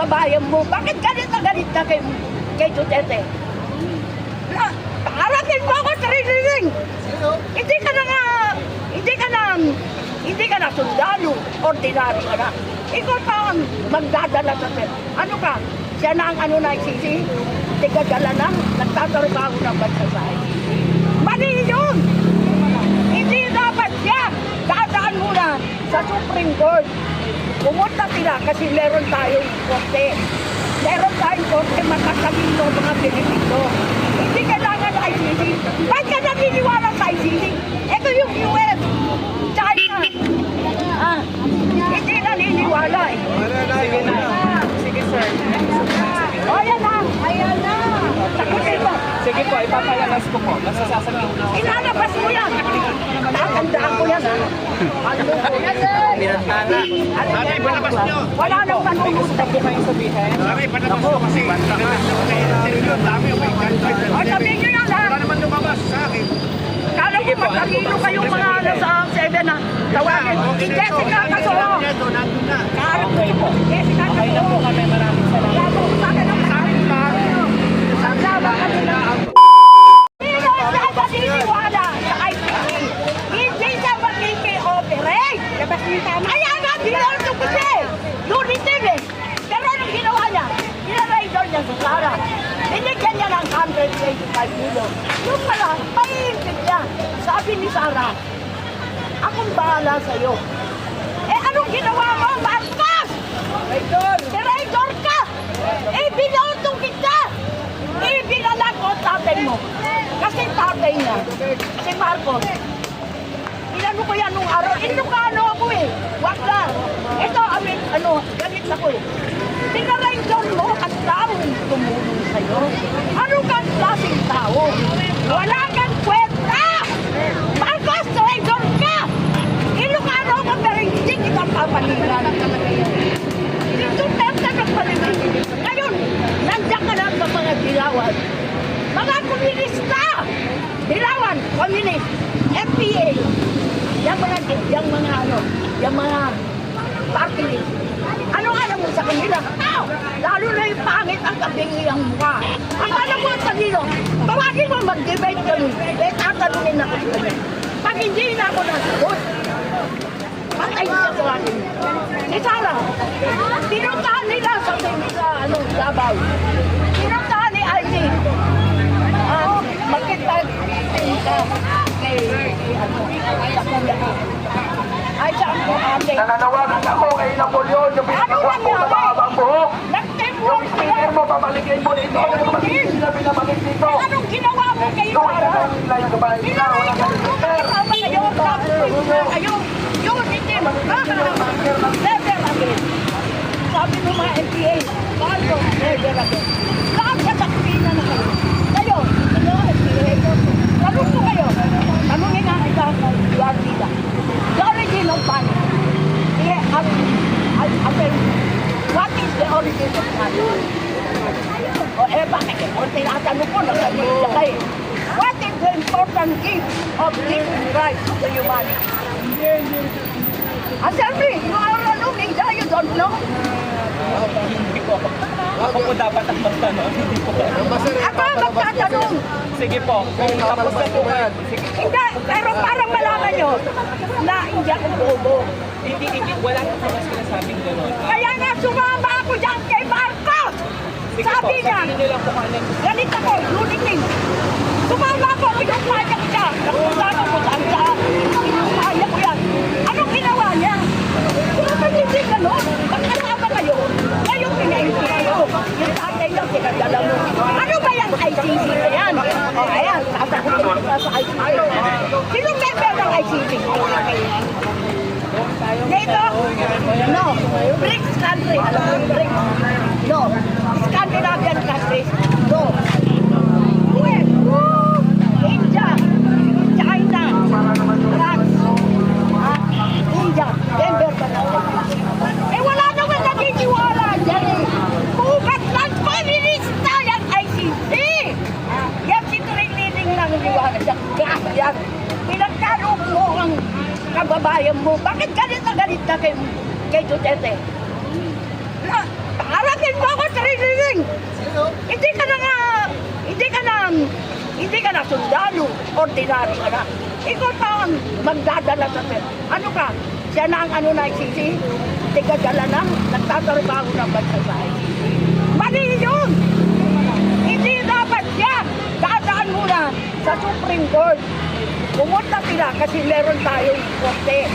kababayan mo. Bakit galit na kay Duterte? Harapin mo ako sa riling. Hindi ka na sundalo, ordinary ka na. Ikaw pa ang magdadala sa pera. Ano ka? Siya na ang nagsisi? Tigadala na, nagtatrabaho ng bansa sa ICC. Mali yun! Hindi dapat siya. Dadaan muna sa Supreme Court. Pumunta sila kasi meron tayong korte. Meron tayong korte matatalino mga Pilipino. Hindi kailangan ICC. Ba't ka naniniwala sa ICC? Ito yung US, China. Hindi naniniwala eh. Sige, sir. O, ayan na. Ayan na. Sagutin mo. Sige po, ipapalabas ko po. Basta sasabihin ko. Inalabas mo yan. Tatandaan ko yan. Ano ko yan eh. Tatay, palabas nyo. Wala nang manunusap. Hindi kayo sabihin. Tatay, palabas nyo kasi. Dami yung may O, sabihin nyo yan ha. Wala naman lumabas sa akin. Kala ko matalino kayong mga sa 7 na tawagin. Si Jessica Casoro. Nandun na. Okay po. Jessica Okay na po Casoro. kami. Maraming salamat. Labo sa akin ang sabi ba? Ang laba kanila. Sino ang naniniwala sa ICC? Hindi siya makiki-operate. Kaya nga, binarto ko siya eh. Lulitin eh. Pero anong ginawa niya? Ginaraydor niya sa Sara. Binigyan niya ng 125 million. Yung pala, maiintip niya. Sabi ni Sara, akong bahala sa'yo. Eh, anong ginawa mo, Marcos? Traidor ka! Eh, binautong kita! Eh, binalag ko tatay mo. Kasi tatay niya, si Marcos. Inano ko yan nung araw. Ilocano ako eh. Wag na. Ito, galit ako eh. Tinaraydor mo at taong tumulong sa'yo. Ano kang klaseng tao? Wala kang kwenta! Marcos, traidor ka! Ilocano ako pero hindi kita papaligan. Dito tenta ng paligan. Ngayon, nandiyan ka na sa mga dilawan. Mga komunista! Dilawan, komunist, FPA. Yung mga party list. Anong alam mo sa kanila? Lalo na yung pangit ang kabingiyang mukha. Ang alam mo ang kanilo, tawagin mo mag-debate kami. Eh, tatanungin ako sa kanila. Pag hindi na ako nasagot, patay niya sa akin. Si Sara, pinuntahan nila sa Davao. Pinuntahan ni IT. Magkita-tin ka kay ay, saan po ate? Nananawagan ako kay Napoleon, yung pinagawa ko na mahabang buhok. Nag-teamwork Yung speaker mo, pabalikin mo dito. Yung sila pinabalik dito. Anong ginawa mo kayo? Yung line ko ba? Wala kang speaker. Yung itim. Never again. Sabi ng mga NPA, bago, never again. Lahat sa sakpina na kayo. Kayo, NPA, tanong ko kayo. Tanongin nga ito ang Guardida. The origin of panic. What is the origin of panic? O bakit? O tinatanong ko, nagsasabi kayo. What is the important gift of giving rights to humanity? Assembly, you are a media, you don't know? Hindi po. Ako po dapat ang magtanong. Hindi po. Ako ang magtatanong. Sige po. Kung tapos na po kayo. Sige. Hindi, pero parang malaman nyo na hindi ako bobo. Hindi. Wala po kami sinasabing gano'n. Kaya nga sumama ako dyan kay Marcos. Sige po. Sabi niya, Sabihin niyo lang po kung ano. galit ako, lulitin. Sumama ako, pinupaya ko siya. Nakusama ko saan siya. Pinupaya ko yan. Anong ginawa niya? Sinabi hindi gano'n. Magkasama kayo. Ngayon pinainti kayo. Yung tatay lang pinagdala mo. Ano ba yung ICC na yan? O ayan, sasagutin ko pa sa ICC. Sinong member ng ICC? Dito? No. BRICS country. Alam mo yung BRICS? No. Scandinavian countries? No. US? India? China? France? India? Member ba na? Eh wala naman naniniwala dyan eh. Bukat lang paninista yung ICC. Yan si Triniding lang niwala dyan. Yan. Pinagkaloob mo ang kababayan mo. Bakit galit na kay Duterte? Harap Bakit mo ako sarililing? Hindi ka na nga, hindi ka na sundalo, ordinary ka na. Ikaw pa ang magdadala sa sir. Ano ka? Siya na ang ano na ICC? Tigadala na, nagtatrabaho ng bansa sa ICC. Mali yun! Hindi dapat siya. Dadaan muna sa Supreme Court. Pumunta sila kasi meron tayong korte.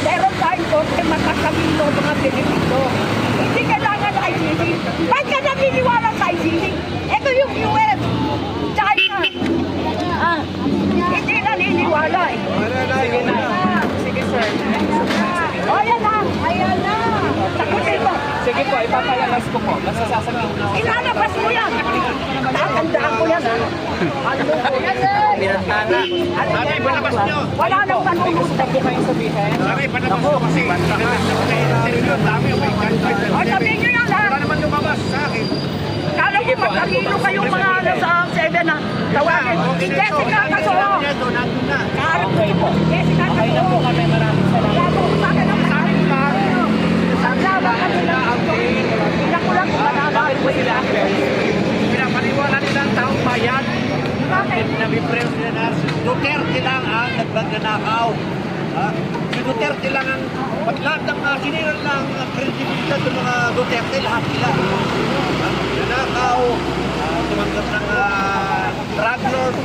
Meron tayong korte matatalino mga Pilipino. Hindi kailangan ng ICC. Ba't ka naniniwala sa ICC? Ito yung US, China. Hindi naniniwala eh. Sige, sir. O, ayan na. Ayan na. Sagutin mo. Sige po, ipapalabas ko po. Basta sasabihin ko. Ilalabas mo yan. Tatandaan ko yan. Ano ko yan? Pinantana. Sabi, palabas nyo. Wala nang manunod. Hindi kayo sabihin. Sabi, palabas nyo kasi nakita ko na interview. Dami yung may ganito. O, sabihin nyo yan ha. Wala naman lumabas sa akin. Kala ko matalino kayong mga ano sa 7 na tawagin. Si Jessica Casoro. Nandun na. Okay po. Jessica Okay na po Casoro. kami. Maraming salamat. Kaya po sa akin ang sabi ka. Sablaba kami lang. Tingnan ko lang kung mananakit ko sila. Pinapaniwala nila ang taong bayan. Bakit? Nabiprem nila na si Duterte lang ang nagnanakaw. Si Duterte lang ang lahat ng siniral ng kredibilidad ng mga Duterte, lahat sila. Nanakaw, tumanggap ng drug lord,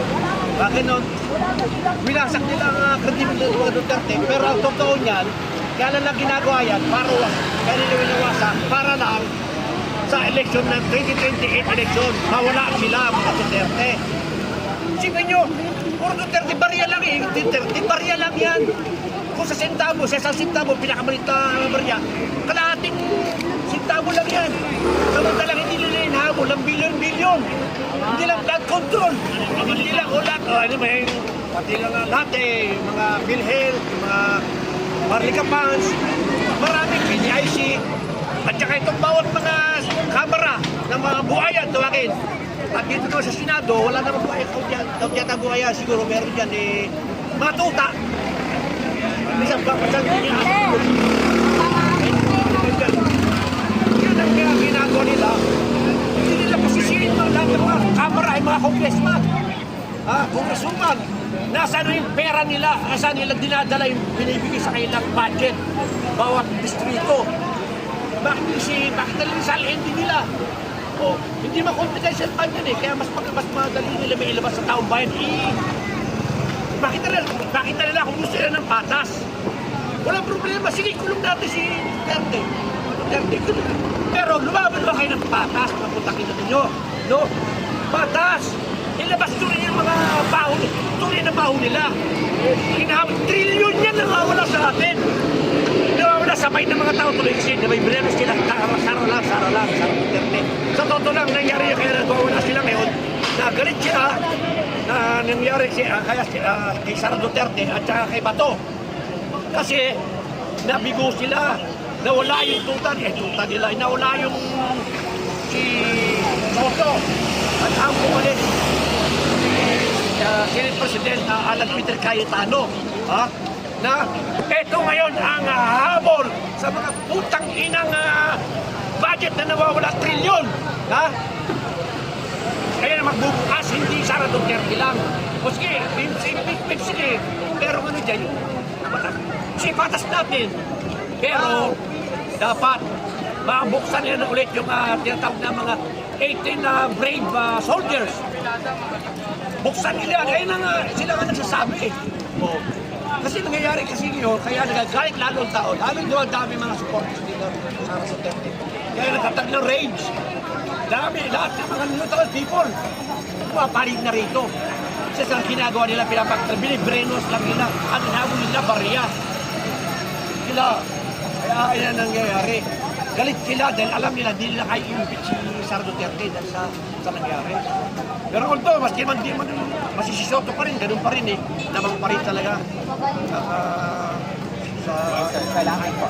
bakit nun? Winasak nila ang kredibilidad ng mga Duterte, pero ang totoo niyan, kaya lang ginagawa yan, kaya nila winawasak, para lang sa eleksyon ng 2028 eleksyon, mawala sila mga Duterte. Isipin nyo, puro Duterte, barya lang eh. Duterte, barya lang yan. Kung sa sentamo, sa isang sentamo, pinakamalit na barya, kalahating sentamo lang yan. Samantalang hindi nila inahabol ng bilyon-bilyon. Hindi lang blood control. Hindi lang ulat. Ano ba yung pati lang lahat eh, mga PhilHealth, mga Marlica Funds, maraming PDIC, at saka itong bawat mga kamera ng mga buhayan, tawagin. At dito naman sa Senado, wala naman buhayan. Kauntyata buhayan, siguro meron dyan eh, mga tuta. Isang papasal niya. Yan ang ginagawa nila. Hindi nila posisihin mga lahat ng mga kamera ay mga congressman. Congresswoman. Nasaan na yung pera nila? Nasaan nila dinadala yung binibigay sa kanilang budget? Bawat distrito. Bakit nalinisal hindi nila? Hindi ma-confidential fund yan eh. Kaya mas madali nila may ilabas sa taong bayan. Bakit nila kung gusto nila ng patas? Walang problema. Sige, kulong natin si Duterte. Kulong. Pero lumaban ba kayo ng patas? Mapunta kita ninyo. No? Patas! Ilabas tuloy yung mga baho. Tuloy na baho nila. Trilyon yan nawawala sa atin. Nawawala sa may ng mga tao tuloy kasi na may bilenos sila. Saro lang. Duterte. Sa totoo lang, nangyari yung kaya nawawala sila ngayon. Nagalit sila na nangyari kay Sara Duterte at saka kay Bato. Kasi nabigo sila. Nawala yung tuta nila. Nawala yung si Soto. At ang pumalit Senate President Alan Peter Cayetano, na ito ngayon ang habol sa mga putang inang budget na nawawala trilyon. Kaya na magbubukas, hindi Sara Duterte lang. O sige, sige, pero ano dyan, sige, patas natin. Pero dapat mabuksan nila ulit yung tinatawag na mga 18 brave soldiers. Buksan nila, kaya na nga sila nga nagsasabi. Kasi nangyayari kasi yun, kaya nagagalit lalo ang tao. Lalo dami mga supporters dito sa Sara Duterte. Kaya nagtatag ng rage. Dami, lahat ng mga neutral people. Pumapalig na rito. Kasi sa ginagawa nila, binibrenos lang nila. Ang hinabol nila, barya. Sila, kaya yan ang nangyayari. Galit sila dahil alam nila, hindi nila kayo impeach si Sara Duterte dahil sa nangyari. Pero although, maski man di man, masisisoto pa rin, ganun pa rin eh. Namang pa rin talaga. Kailangan po.